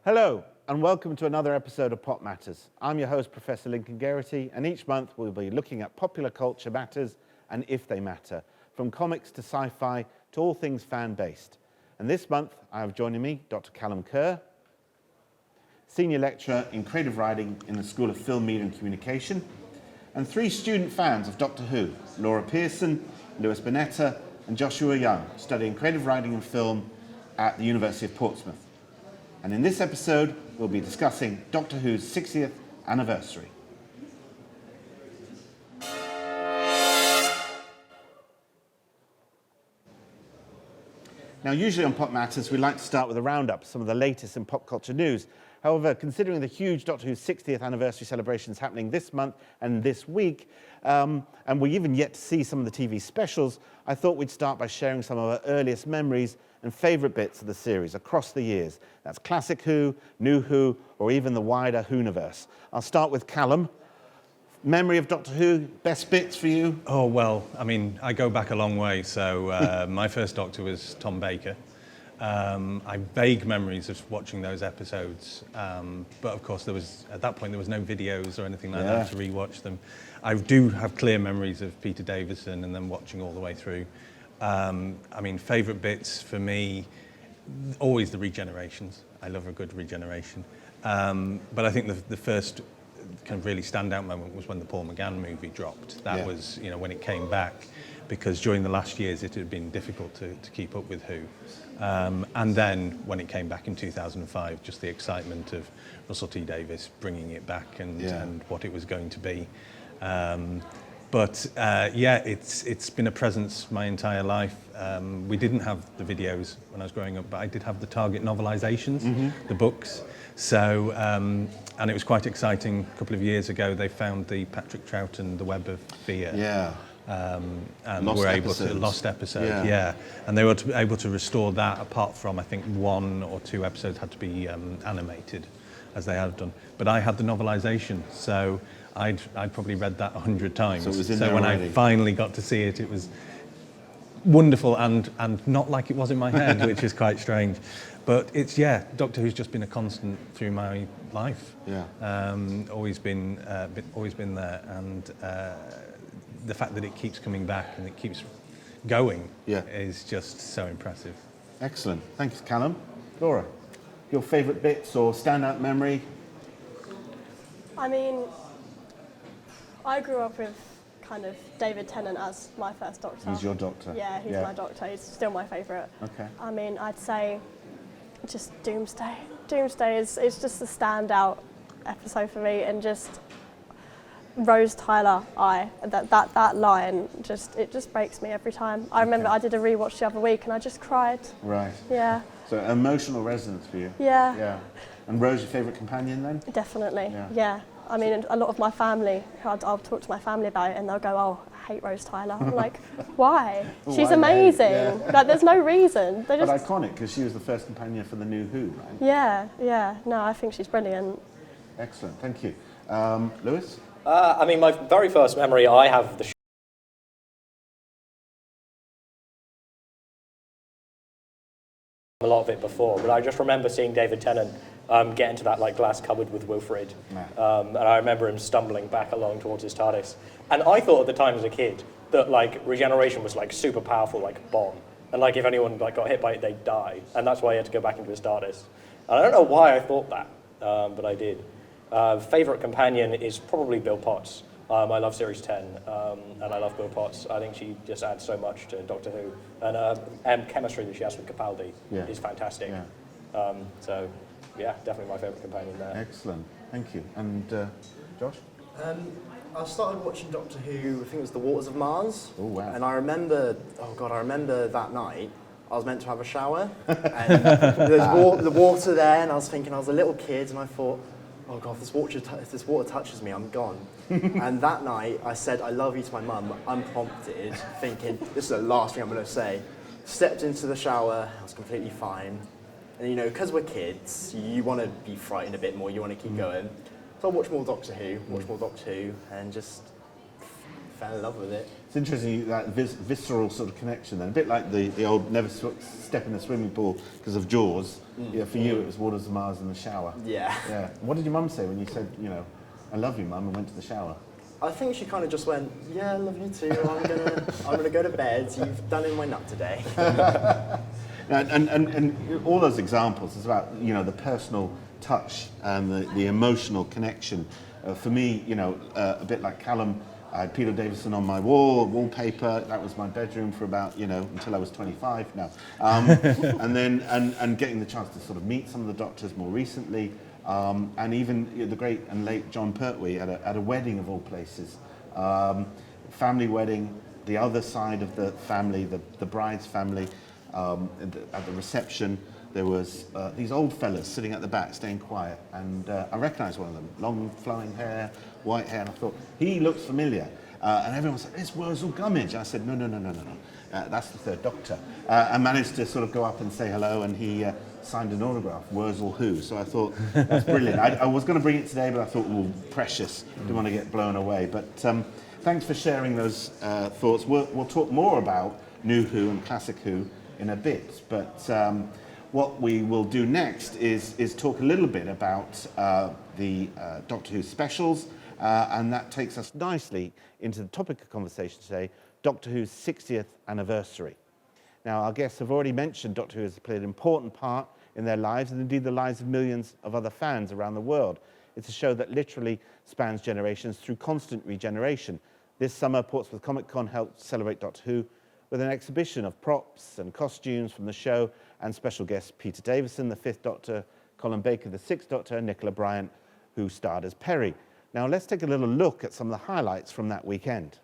Hello, and welcome to another episode of Pop Matters. I'm your host, Professor Lincoln Geraghty, and each month we'll be looking at popular culture matters and if they matter, from comics to sci-fi to all things fan-based. And this month, I have joining me Dr. Calum Kerr, Senior Lecturer in Creative Writing in the School of Film, Media and Communication, and 3 student fans of Doctor Who, Laura Pearson, Bonetta and Joshua Young, studying Creative Writing and Film at the University of Portsmouth. And in this episode, we'll be discussing Doctor Who's 60th anniversary. Now, usually on Pop Matters, we like to start with a roundup of some of the latest in pop culture news. However, considering the huge Doctor Who's 60th anniversary celebrations happening this month and this week, and we're even yet to see some of the TV specials, I thought we'd start by sharing some of our earliest memories and favourite bits of the series across the years. That's classic Who, new Who, or even the wider Whoniverse. I'll start with Calum. Memory of Doctor Who, best bits for you? Oh, well, I mean, I go back a long way. So my first Doctor was Tom Baker. I have vague memories of watching those episodes. But of course, at that point, there was no videos or anything like that to rewatch them. I do have clear memories of Peter Davison and then watching all the way through. I mean, favourite bits for me, always the regenerations. I love a good regeneration. But I think the first kind of really standout moment was when the Paul McGann movie dropped. That was, you know, when it came back, because during the last years it had been difficult to keep up with Who. And then when it came back in 2005, just the excitement of Russell T Davies bringing it back and what it was going to be. But it's been a presence my entire life. We didn't have the videos when I was growing up, but I did have the Target novelizations, the books. So, and it was quite exciting. A couple of years ago, they found the Patrick Troughton, The Web of Fear. Yeah. And were able to lost episode, and they were able to restore that. Apart from, I think, 1 or 2 episodes had to be animated, as they had done. But I had the novelization, so I'd probably read that 100 times. So it was in there when already. I finally got to see it, it was wonderful and not like it was in my head, which is quite strange. But it's Doctor Who's just been a constant through my life. Yeah. Always been there, and the fact that it keeps coming back and it keeps going is just so impressive. Excellent. Thanks, Calum. Laura, your favourite bits or standout memory? I mean, I grew up with kind of David Tennant as my first Doctor. He's your Doctor? Yeah, he's my Doctor. He's still my favourite. Okay. I mean, I'd say just Doomsday. Doomsday is just a standout episode for me, and just Rose Tyler, that line just breaks me every time. I remember I did a rewatch the other week and I just cried. Right. Yeah. So emotional resonance for you. Yeah. Yeah. And Rose, your favourite companion then? Definitely. Yeah. I mean, a lot of my family, I'll talk to my family about it and they'll go, "Oh, I hate Rose Tyler." I'm like, why? She's amazing. Like, there's no reason. But iconic, because she was the first companion for the new Who, right? Yeah. No, I think she's brilliant. Excellent. Thank you. Lewis? I mean, my very first memory, I have the a lot of it before, but I just remember seeing David Tennant get into that glass cupboard with Wilfred, and I remember him stumbling back along towards his TARDIS. And I thought at the time as a kid that regeneration was super powerful, like a bomb, and if anyone got hit by it, they'd die, and that's why he had to go back into his TARDIS. And I don't know why I thought that, but I did. Favourite companion is probably Bill Potts. I love Series 10, and I love Bill Potts. I think she just adds so much to Doctor Who. And chemistry that she has with Capaldi is fantastic. Yeah. So, definitely my favourite companion there. Excellent. Thank you. And Josh? I started watching Doctor Who, I think it was The Waters of Mars. Oh, wow. And I remember that night, I was meant to have a shower, and there's the water there, and I was thinking, I was a little kid, and I thought, oh God, if this water touches me, I'm gone. And that night, I said, I love you to my mum, unprompted, thinking, this is the last thing I'm going to say. Stepped into the shower, I was completely fine. And because we're kids, you want to be frightened a bit more, you want to keep going. So I watched more Doctor Who, and just, fell in love with it. It's interesting, that visceral sort of connection then, a bit like the old never step in the swimming pool because of Jaws. Yeah, for you it was Waters of Mars and the shower. Yeah. Yeah. What did your mum say when you said, you know, I love you, mum, and went to the shower? I think she kind of just went, yeah, I love you too. I'm gonna go to bed. You've done in my nut today. And all those examples is about, you know, the personal touch and the emotional connection. For me, you know, a bit like Calum, I had Peter Davison on my wallpaper. That was my bedroom for about, you know, until I was 25 now. And then and getting the chance to sort of meet some of the doctors more recently. And even the great and late John Pertwee at a wedding of all places, family wedding, the other side of the family, the bride's family, at the reception, there was these old fellas sitting at the back, staying quiet, and I recognised one of them, long flowing hair, white hair, and I thought, he looks familiar. And everyone said, it's Wurzel Gummidge. I said, no. That's the third Doctor. I managed to sort of go up and say hello, and he signed an autograph, Wurzel Who. So I thought, that's brilliant. I was going to bring it today, but I thought, well, precious. Didn't want to get blown away. But thanks for sharing those thoughts. We'll talk more about New Who and Classic Who in a bit. But what we will do next is talk a little bit about the Doctor Who specials. And that takes us nicely into the topic of conversation today, Doctor Who's 60th anniversary. Now, our guests have already mentioned Doctor Who has played an important part in their lives and indeed the lives of millions of other fans around the world. It's a show that literally spans generations through constant regeneration. This summer, Portsmouth ComicCon helped celebrate Doctor Who with an exhibition of props and costumes from the show and special guests Peter Davison, the 5th Doctor, Colin Baker, the 6th Doctor, and Nicola Bryant, who starred as Perry. Now, let's take a little look at some of the highlights from that weekend.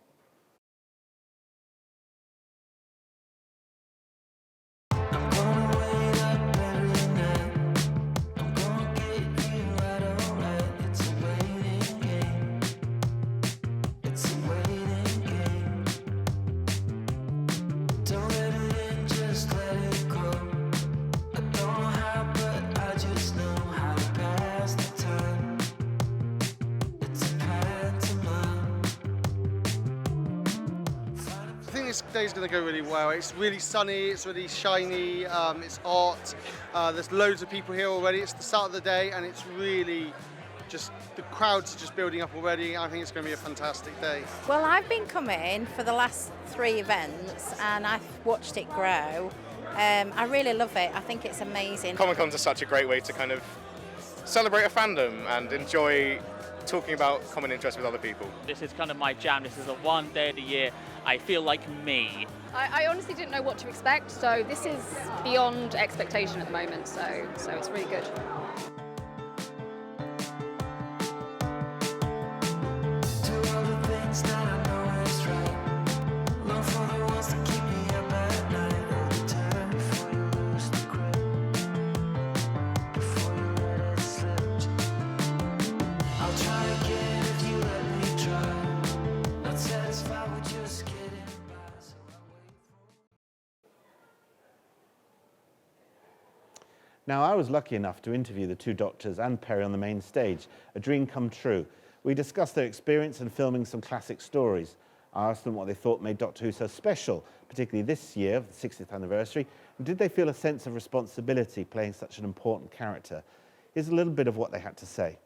This day's going to go really well. It's really sunny, it's really shiny, it's hot, there's loads of people here already. It's the start of the day and it's really just, the crowds are just building up already. I think it's going to be a fantastic day. Well, I've been coming for the last 3 events and I've watched it grow. I really love it. I think it's amazing. Comic-Cons are such a great way to kind of celebrate a fandom and enjoy talking about common interests with other people. This is kind of my jam. This is the one day of the year I feel like me. I honestly didn't know what to expect, so this is beyond expectation at the moment, so it's really good. Now, I was lucky enough to interview the 2 Doctors and Perry on the main stage, a dream come true. We discussed their experience in filming some classic stories. I asked them what they thought made Doctor Who so special, particularly this year, the 60th anniversary, and did they feel a sense of responsibility playing such an important character? Here's a little bit of what they had to say.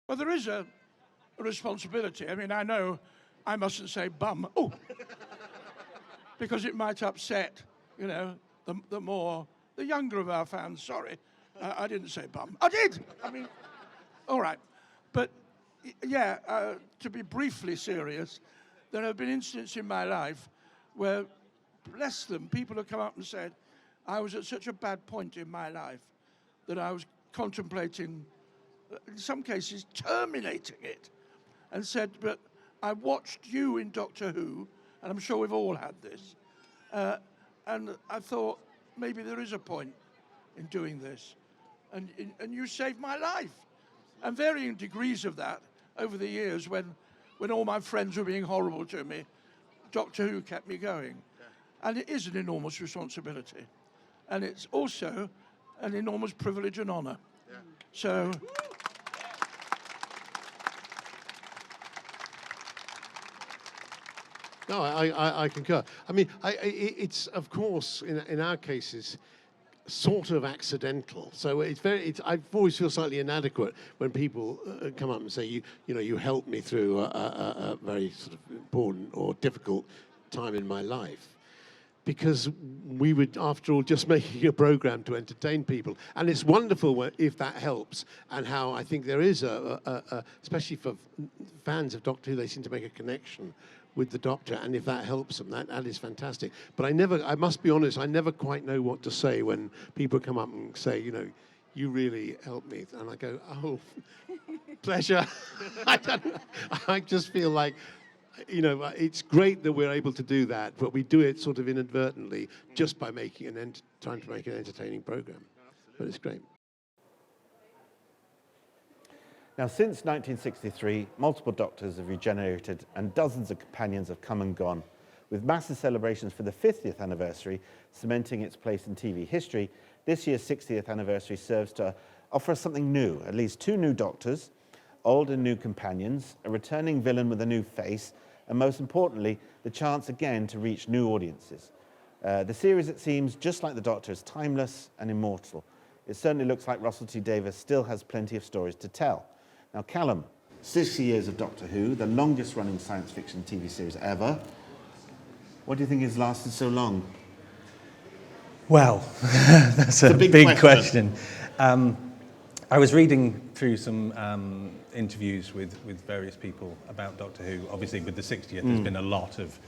Well, there is a responsibility. I mean, I know I mustn't say bum. Oh! Because it might upset, you know, the younger of our fans. Sorry, I didn't say bum. I did. I mean, all right. But yeah, to be briefly serious, there have been instances in my life where, bless them, people have come up and said, I was at such a bad point in my life that I was contemplating, in some cases, terminating it, and said, but I watched you in Doctor Who, and I'm sure we've all had this. And I thought, maybe there is a point in doing this. And you saved my life. And varying degrees of that over the years when all my friends were being horrible to me, Doctor Who kept me going. Yeah. And it is an enormous responsibility. And it's also an enormous privilege and honour. Yeah. So, No, I concur. I mean, it's of course in our cases sort of accidental. So I always feel slightly inadequate when people come up and say, you helped me through a very sort of important or difficult time in my life. Because we were, after all, just making a program to entertain people. And it's wonderful if that helps, and how I think there is especially for fans of Doctor Who, they seem to make a connection with the Doctor, and if that helps them, that is fantastic. But I must be honest, I never quite know what to say when people come up and say, you really helped me. And I go, oh, pleasure. I just feel like, it's great that we're able to do that, but we do it sort of inadvertently just by trying to make an entertaining program. But it's great. Now, since 1963, multiple Doctors have regenerated and dozens of companions have come and gone. With massive celebrations for the 50th anniversary cementing its place in TV history, this year's 60th anniversary serves to offer us something new, at least 2 new Doctors, old and new companions, a returning villain with a new face, and most importantly, the chance again to reach new audiences. The series, it seems, just like the Doctor, is timeless and immortal. It certainly looks like Russell T Davies still has plenty of stories to tell. Now, Calum, 60 years of Doctor Who, the longest running science fiction TV series ever. What do you think has lasted so long? Well, that's a big question. I was reading through some interviews with various people about Doctor Who. Obviously, with the 60th, there's been a lot of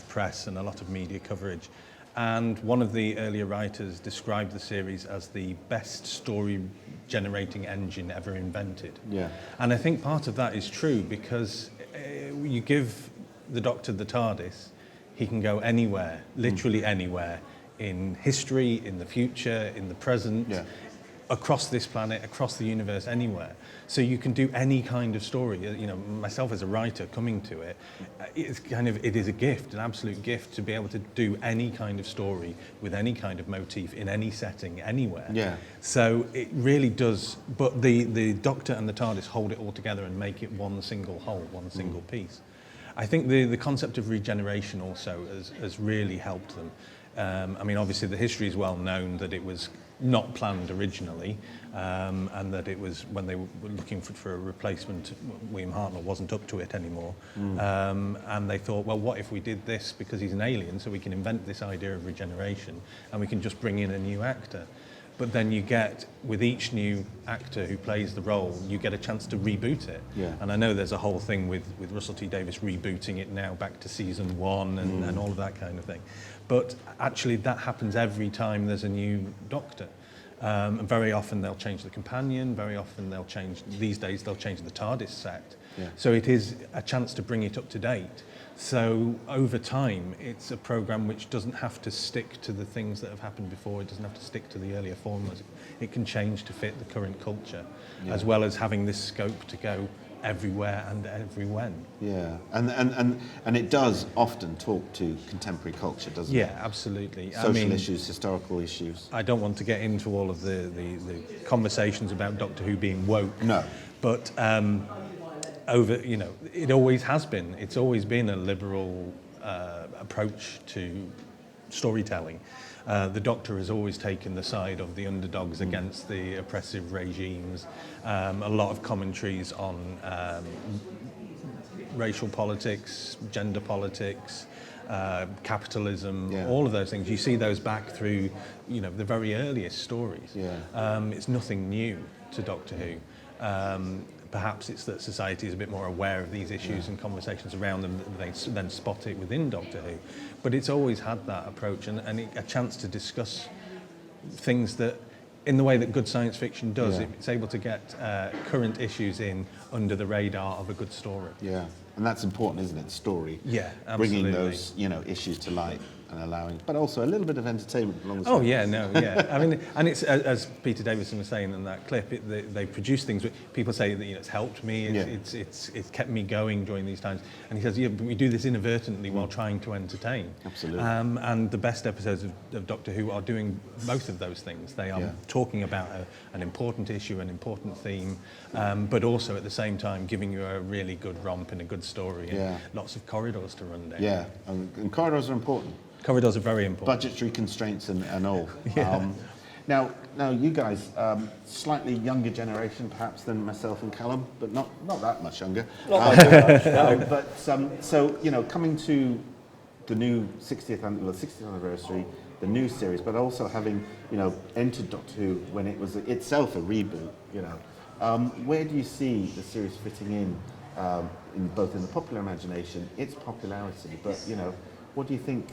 press and a lot of media coverage. And one of the earlier writers described the series as the best story-generating engine ever invented. Yeah. And I think part of that is true, because you give the Doctor the TARDIS, he can go anywhere, literally anywhere, in history, in the future, in the present, across this planet, across the universe, anywhere. So you can do any kind of story. Myself as a writer coming to it, it is a gift, an absolute gift, to be able to do any kind of story with any kind of motif in any setting, anywhere. Yeah. So it really does, but the Doctor and the TARDIS hold it all together and make it one single whole, one single piece. I think the concept of regeneration also has really helped them. Obviously the history is well known that it was not planned originally, and that it was, when they were looking for a replacement, William Hartnell wasn't up to it anymore. And they thought, well, what if we did this, because he's an alien, so we can invent this idea of regeneration and we can just bring in a new actor. But then you get, with each new actor who plays the role, you get a chance to reboot it. Yeah. And I know there's a whole thing with Russell T Davies rebooting it now back to season 1 and all of that kind of thing. But actually that happens every time there's a new Doctor. And very often they'll change the companion, very often these days they'll change the TARDIS set. Yeah. So it is a chance to bring it up to date. So over time, it's a program which doesn't have to stick to the things that have happened before. It doesn't have to stick to the earlier formulas. It can change to fit the current culture, as well as having this scope to go everywhere and every when. Yeah, and it does often talk to contemporary culture, doesn't it? Yeah, absolutely. Social issues, historical issues. I don't want to get into all of the conversations about Doctor Who being woke. No. But it always has been. It's always been a liberal approach to storytelling. The Doctor has always taken the side of the underdogs against the oppressive regimes. A lot of commentaries on racial politics, gender politics, capitalism, all of those things. You see those back through, the very earliest stories. Yeah. It's nothing new to Doctor Who. Perhaps it's that society is a bit more aware of these issues and conversations around them, that they then spot it within Doctor Who. But it's always had that approach and a chance to discuss things that, in the way that good science fiction does, it's able to get current issues in under the radar of a good story. Yeah, and that's important, isn't it? Story. Yeah, absolutely. Bringing those, issues to light. and allowing, but also a little bit of entertainment along the Oh side. yeah, no, yeah. I mean, and it's as Peter Davison was saying in that clip, they produce things. People say that it's helped me. It's kept me going during these times. And he says, yeah, but we do this inadvertently while trying to entertain. Absolutely. And the best episodes of Doctor Who are doing both of those things. They are talking about an important issue, an important theme, but also at the same time giving you a really good romp and a good story. And lots of corridors to run down. Yeah, and corridors are important. Corridors are very important. Budgetary constraints and all. Now you guys, slightly younger generation perhaps than myself and Calum, but not that much younger. Not that much, no. But so coming to the new 60th anniversary, the new series, but also having entered Doctor Who when it was itself a reboot. Where do you see the series fitting in both in the popular imagination, its popularity, but what do you think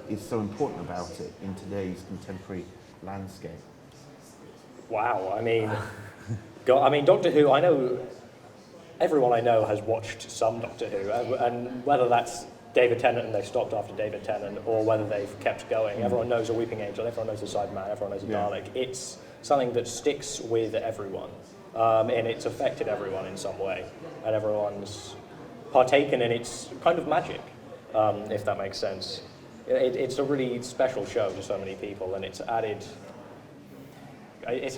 is so important about it in today's contemporary landscape? Wow, I mean, Doctor Who, I know, everyone I know has watched some Doctor Who, and whether that's David Tennant and they stopped after David Tennant, or whether they've kept going, everyone knows a Weeping Angel, everyone knows a Cyberman, everyone knows a Dalek. It's something that sticks with everyone, and it's affected everyone in some way, and everyone's partaken in its kind of magic, if that makes sense. It's a really special show to so many people, and it's added. It's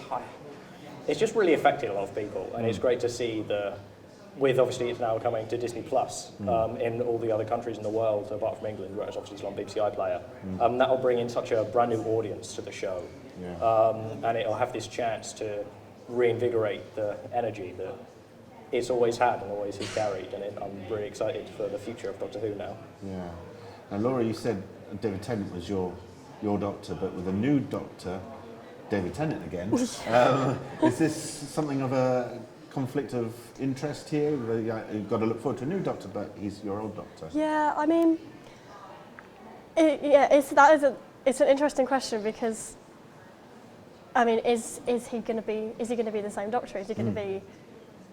just really affected a lot of people, and it's great to see with obviously it's now coming to Disney Plus in all the other countries in the world apart from England, where it's obviously on BBC iPlayer. That will bring in such a brand new audience to the show, and it'll have this chance to reinvigorate the energy that it's always had and always has carried, and I'm really excited for the future of Doctor Who now. Yeah. Now, Laura, you said David Tennant was your Doctor, but with a new Doctor, David Tennant again, is this something of a conflict of interest here? You've got to look forward to a new Doctor, but he's your old Doctor. Yeah, I mean, it's an interesting question, because I mean, is he going to be the same Doctor? Is he going to be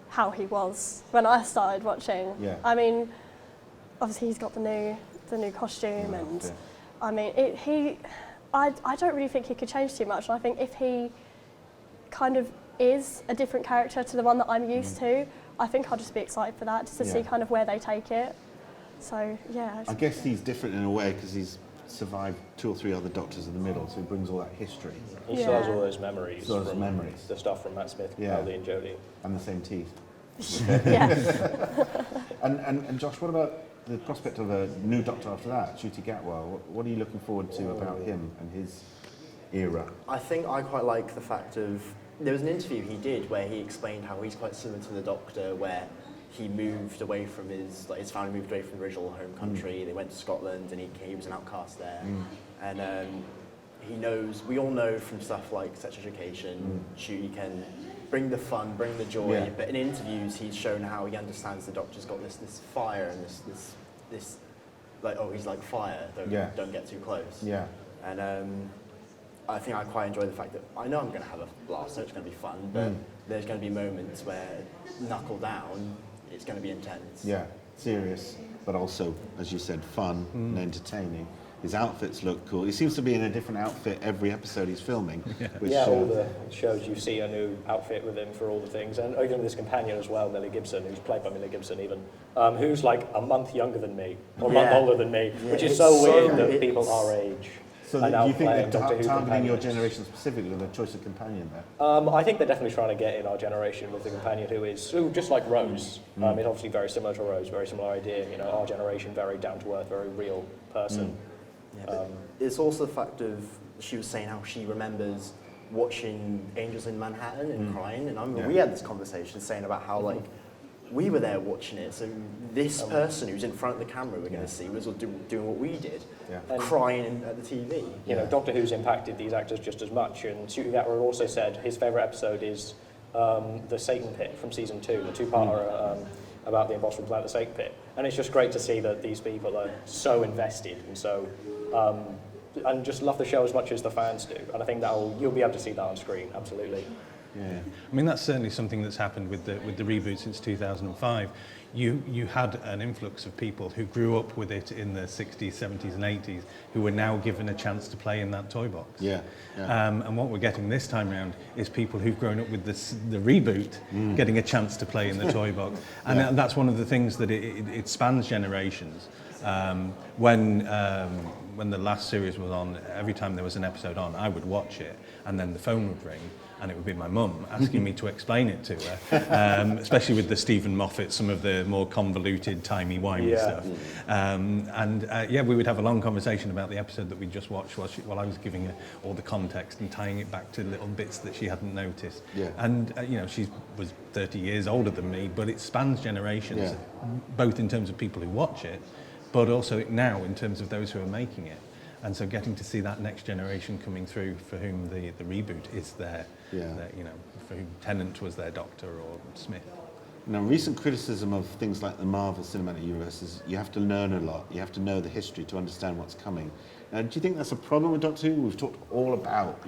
how he was when I started watching? Yeah. I mean, obviously he's got the new costume, and I mean, I don't really think he could change too much. And I think if he kind of is a different character to the one that I'm used to, I think I'll just be excited for that, just to see kind of where they take it. So yeah. I guess he's different in a way because he's survived 2 or 3 other Doctors in the middle, so he brings all that history. He still has all those memories. The stuff from Matt Smith, Capaldi and Jodie. And the same teeth. Yeah. And Josh, what about the prospect of a new Doctor after that, Ncuti Gatwa? What are you looking forward to about him and his era? I think I quite like the fact of, there was an interview he did where he explained how he's quite similar to the Doctor, where he moved away from his family moved away from the original home country. They went to Scotland, and he was an outcast there. And he knows, we all know from stuff like Sex Education, Ncuti can bring the fun, bring the joy, but in interviews he's shown how he understands the Doctor's got this fire and this like, oh, he's like fire, don't get too close. Yeah. And I think I quite enjoy the fact that I know I'm going to have a blast, so it's going to be fun, but there's going to be moments where knuckle down, it's going to be intense. Yeah, serious, but also, as you said, fun and entertaining. His outfits look cool. He seems to be in a different outfit every episode he's filming. Which, all the shows you see a new outfit with him for all the things. And even this companion as well, Millie Gibson, who's played by Millie Gibson even, who's like a month younger than me, or a month older than me, which is so weird that people our age. So do you think they're targeting your generation specifically with a choice of companion there? I think they're definitely trying to get in our generation with the companion who just like Rose. It's obviously very similar to Rose, very similar idea. Our generation, very down to earth, very real person. Yeah, but it's also the fact of, she was saying how she remembers watching Angels in Manhattan and crying, and I remember we had this conversation saying about how like we were there watching it, so this person who's in front of the camera we're going to see was doing what we did, crying at the TV. Doctor Who's impacted these actors just as much, and Ncuti Gatwa also said his favourite episode is the Satan Pit from season 2, the 2-parter about the impossible planet, the Satan Pit, and it's just great to see that these people are so invested and so and just love the show as much as the fans do, and I think you'll be able to see that on screen, absolutely. Yeah. I mean, that's certainly something that's happened with the reboot since 2005. You had an influx of people who grew up with it in the 60s, 70s and 80s who were now given a chance to play in that toy box. Yeah. And what we're getting this time around is people who've grown up with the reboot getting a chance to play in the toy box. And that's one of the things that it spans generations. When the last series was on, every time there was an episode on, I would watch it, and then the phone would ring, and it would be my mum asking me to explain it to her, especially with the Stephen Moffat, some of the more convoluted, timey-wimey stuff. We would have a long conversation about the episode that we just watched while I was giving her all the context and tying it back to little bits that she hadn't noticed. Yeah. And, she was 30 years older than me, but it spans generations, both in terms of people who watch it, but also now in terms of those who are making it. And so getting to see that next generation coming through for whom the reboot is their, for whom Tennant was their Doctor or Smith. Now, recent criticism of things like the Marvel Cinematic Universe is you have to learn a lot, you have to know the history to understand what's coming. Now, do you think that's a problem with Doctor Who? We've talked all about,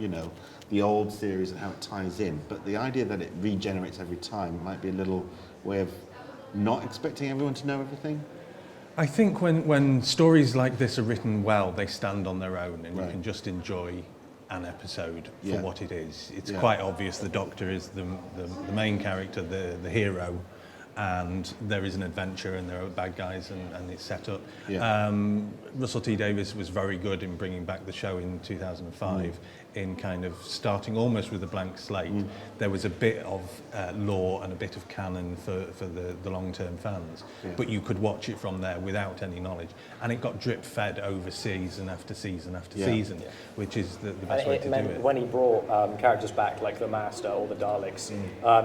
the old series and how it ties in, but the idea that it regenerates every time might be a little way of not expecting everyone to know everything? I think when stories like this are written well, they stand on their own, and you can just enjoy an episode for what it is. It's quite obvious the Doctor is the main character, the hero, and there is an adventure and there are bad guys and it's set up. Russell T Davies was very good in bringing back the show in 2005 in kind of starting almost with a blank slate. There was a bit of lore and a bit of canon for the long-term fans, but you could watch it from there without any knowledge, and it got drip-fed over season after season after season, which is the best way to do it. When he brought characters back like the Master or the Daleks,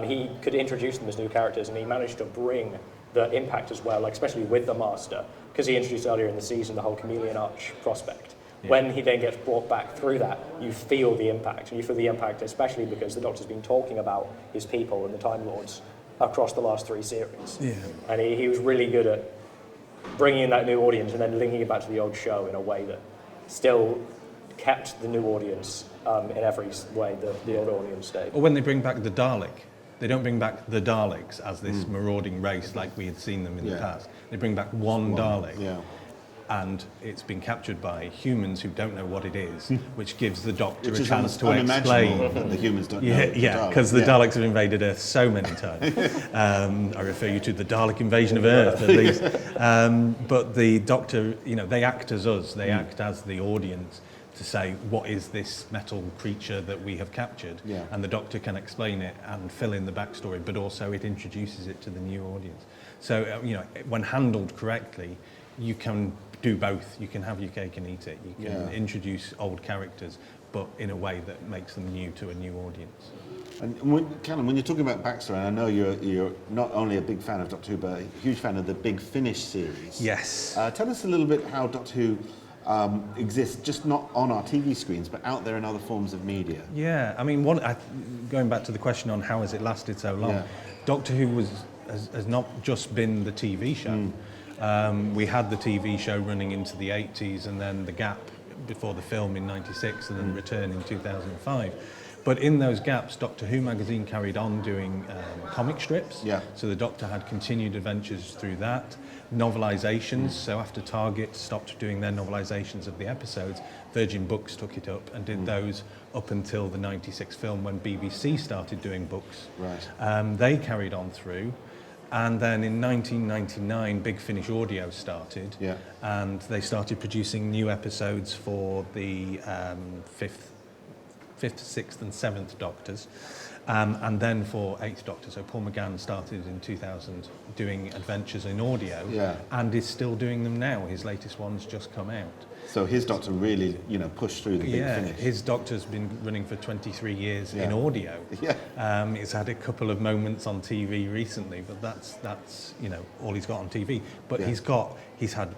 he could introduce them as new characters, and he managed to bring the impact as well, like especially with the Master, because he introduced earlier in the season the whole Chameleon Arch prospect. When he then gets brought back through that, you feel the impact. And you feel the impact especially because the Doctor's been talking about his people and the Time Lords across the last 3 series. And he was really good at bringing in that new audience and then linking it back to the old show in a way that still kept the new audience in every way the old audience stayed. Or when they bring back the Dalek, they don't bring back the Daleks as this marauding race like we had seen them in the past. They bring back one Dalek. And it's been captured by humans who don't know what it is, which gives the Doctor a chance to explain. That the humans don't know. Because the Daleks have invaded Earth so many times. I refer you to the Dalek invasion of Earth, at least. But the Doctor, they act as us. They act as the audience to say, what is this metal creature that we have captured? And the Doctor can explain it and fill in the backstory, but also it introduces it to the new audience. So, when handled correctly, you can do both. You can have your cake and eat it. You can introduce old characters, but in a way that makes them new to a new audience. And Calum, when you're talking about backstory, and I know you're not only a big fan of Doctor Who, but a huge fan of the Big Finish series. Yes. Tell us a little bit how Doctor Who exists, just not on our TV screens, but out there in other forms of media. Yeah, I mean, going back to the question on how has it lasted so long, Doctor Who has not just been the TV show. We had the TV show running into the 80s and then the gap before the film in 96 and then return in 2005. But in those gaps, Doctor Who magazine carried on doing comic strips. So the Doctor had continued adventures through that. Novelisations, so after Target stopped doing their novelisations of the episodes, Virgin Books took it up and did those up until the 96 film when BBC started doing books. They carried on through. And then in 1999, Big Finish Audio started, and they started producing new episodes for the 5th, 6th and 7th Doctors, and then for 8th Doctor. So Paul McGann started in 2000 doing adventures in audio, and is still doing them now. His latest one's just come out. So his Doctor really, pushed through the Big Finish. His Doctor's been running for 23 years in audio. It's had a couple of moments on TV recently, but that's all he's got on TV. But he's had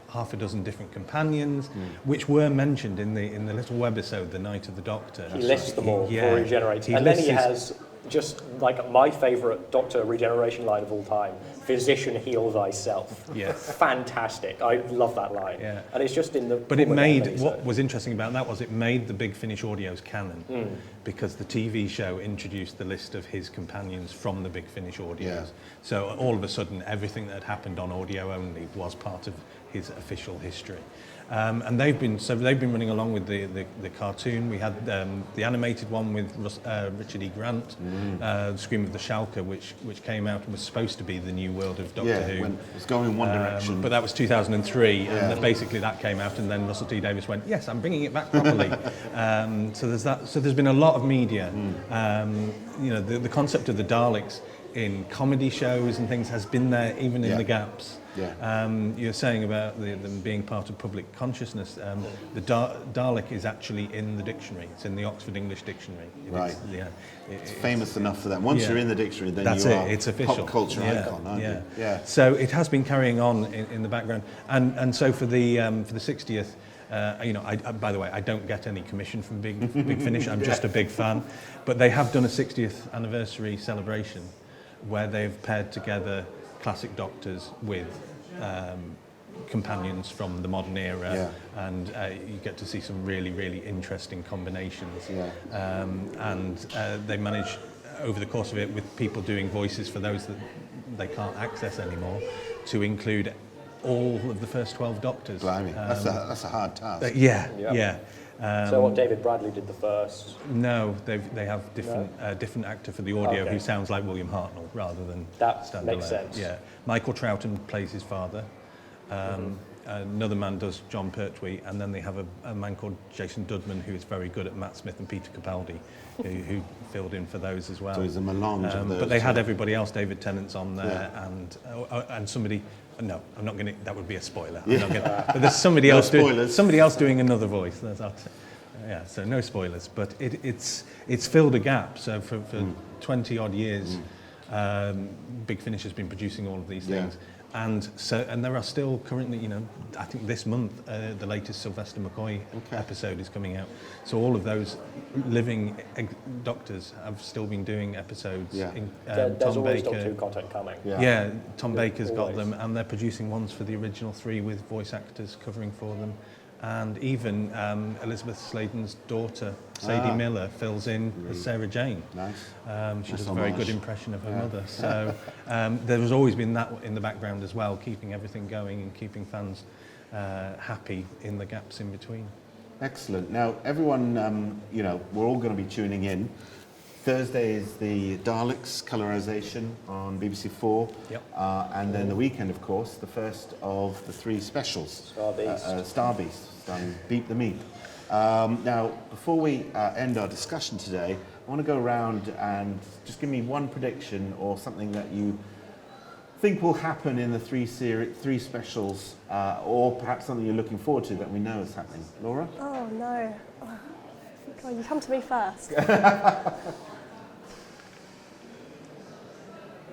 half a dozen different companions, which were mentioned in the little webisode, The Night of the Doctor. He lists them all before he generates, and then he has just like my favourite Doctor regeneration line of all time, physician heal thyself. Yes. Fantastic. I love that line. Yeah. And it's just in the... But it made, what was interesting about that was it made the Big Finish audios canon because the TV show introduced the list of his companions from the Big Finish audios. Yeah. So all of a sudden, everything that had happened on audio only was part of his official history. And they've been running along with the cartoon. We had the animated one with Richard E. Grant, Scream of the Schalke, which came out and was supposed to be the new world of Doctor Who. It was going in one direction. But that was 2003, and basically that came out, and then Russell T Davies went, "Yes, I'm bringing it back properly." So there's that. So there's been a lot of media. The concept of the Daleks in comedy shows and things has been there even in the gaps. Yeah. You're saying about them being part of public consciousness. The Dalek is actually in the dictionary. It's in the Oxford English Dictionary. Right. It's famous enough for that. Once you're in the dictionary, then that's you it. are It's official. Pop culture icon, aren't you? Yeah. So it has been carrying on in the background, and so for the 60th. By the way, I don't get any commission from Big Finish. I'm just a big fan. But they have done a 60th anniversary celebration where they've paired together classic Doctors with companions from the modern era, and you get to see some really, really interesting combinations. And they manage, over the course of it, with people doing voices for those that they can't access anymore, to include all of the first 12 Doctors. Blimey, that's a hard task. Yeah. So what, David Bradley did the first? No, they have different actor for the audio who sounds like William Hartnell rather than that standalone. makes sense. Yeah, Michael Troughton plays his father. Another man does John Pertwee, and then they have a man called Jason Dudman who is very good at Matt Smith and Peter Capaldi, who filled in for those as well. So it's a melange of those. But they had everybody else. David Tennant's on there, and somebody. No, I'm not going to. That would be a spoiler. I'm not gonna, but there's somebody else. Somebody else doing another voice. So no spoilers. But it's filled a gap. So for 20 odd years, Big Finish has been producing all of these things. And there are still currently, I think this month the latest Sylvester McCoy episode is coming out. So all of those living Doctors have still been doing episodes. There's Tom always Baker, Doctor Who content coming. Tom Baker's got them, and they're producing ones for the original 3 with voice actors covering for them. And even Elizabeth Sladen's daughter, Sadie Miller, fills in as Sarah Jane. Nice. She does a very good impression of her mother. So there has always been that in the background as well, keeping everything going and keeping fans happy in the gaps in between. Excellent. Now, everyone, we're all going to be tuning in. Thursday is the Daleks colorization on BBC 4. And then the weekend, of course, the first of the 3 specials. Star Beast, starring Beep the Meep. Now, before we end our discussion today, I want to go around and just give me one prediction or something that you think will happen in the 3 specials, or perhaps something you're looking forward to that we know is happening. Laura? Oh, no. Oh, God, you come to me first.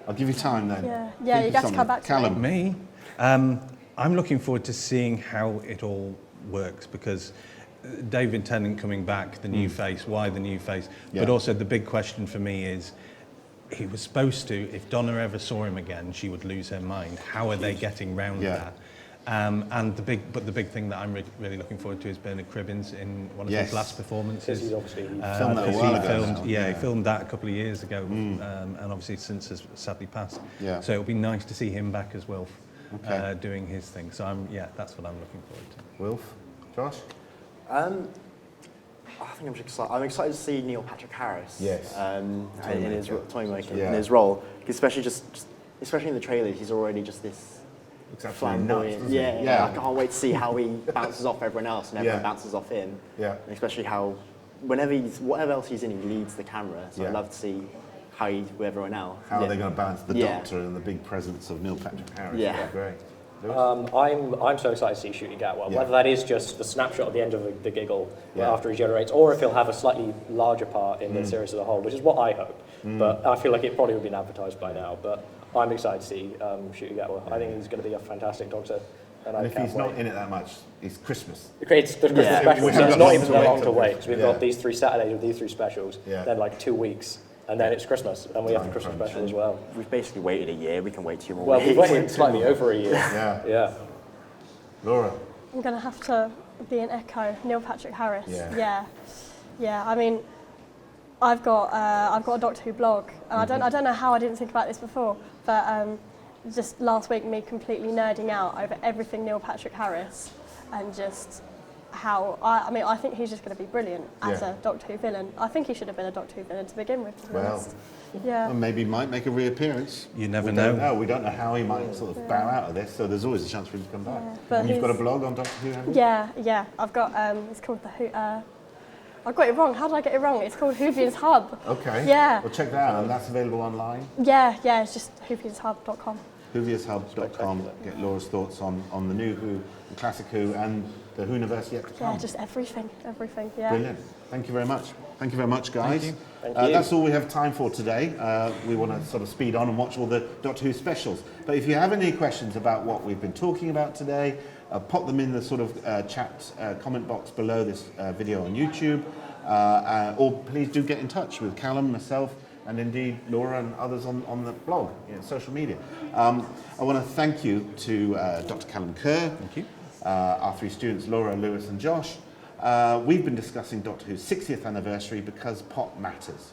I'll give you time then. Yeah, you have to come back to Calum. Me? I'm looking forward to seeing how it all works, because David Tennant coming back, the new face, why the new face? But also the big question for me is, he was supposed to, if Donna ever saw him again, she would lose her mind. How are they getting round that? And the big thing that I'm really looking forward to is Bernard Cribbins in one of his last performances. He's obviously filmed that a while ago. He filmed that a couple of years ago, and obviously since has sadly passed. So it'll be nice to see him back as Wilf, doing his thing. So that's what I'm looking forward to. Wilf, Josh? I think I'm excited to see Neil Patrick Harris. In his Toymaker, in his role, especially especially in the trailer, he's already just this flamboyant. I can't wait to see how he bounces off everyone else and everyone bounces off him. And especially how whatever else he's in, he leads the camera. So I'd love to see how he's with everyone else. How are they going to balance the Doctor and the big presence of Neil Patrick Harris? Great. I'm so excited to see Shooty Gatwa, whether that is just the snapshot at the end of the giggle after he generates, or if he'll have a slightly larger part in the series as a whole, which is what I hope. But I feel like it probably would have been advertised by now. But I'm excited to see Shooty Gatwa. I think he's going to be a fantastic Doctor. And if he's not in it that much, it's Christmas. It's the Christmas special, so it's not even that long to wait, because we've got these 3 Saturdays with these 3 specials, then like 2 weeks, and then it's Christmas, and we have the Christmas special as well. We've basically waited a year. We can wait 2 more Well, weeks. we've waited slightly over a year. Yeah. Yeah. Laura? I'm going to have to be an echo. Neil Patrick Harris. Yeah. Yeah. I mean, I've got a Doctor Who blog, and I don't know how I didn't think about this before, but just last week, me completely nerding out over everything Neil Patrick Harris, and just how I think he's just going to be brilliant as a Doctor Who villain. I think he should have been a Doctor Who villain to begin with, to be honest. Yeah. Well, maybe he might make a reappearance. You never know. We don't know how he might sort of bow out of this, so there's always a chance for him to come back. But And you've got a blog on Doctor Who, haven't you? Yeah. I've got it's called the Who. I got it wrong. How did I get it wrong? It's called Whovians Hub. Okay. Yeah. Well, check that out, and that's available online. Yeah. It's just whovianshub.com. Whovianshub.com. Get Laura's thoughts on the new Who, the classic Who, and the Who-niverse yet to come. Yeah, just everything. Yeah. Brilliant. Thank you very much. Thank you very much, guys. Thank you. That's all we have time for today. We want to sort of speed on and watch all the Doctor Who specials. But if you have any questions about what we've been talking about today, pop them in the sort of chat comment box below this video on YouTube. Or please do get in touch with Calum, myself, and indeed Laura and others on the blog, social media. I want to thank you to Dr. Calum Kerr. Thank you. Our 3 students, Laura, Lewis and Josh. We've been discussing Doctor Who's 60th anniversary because pop matters.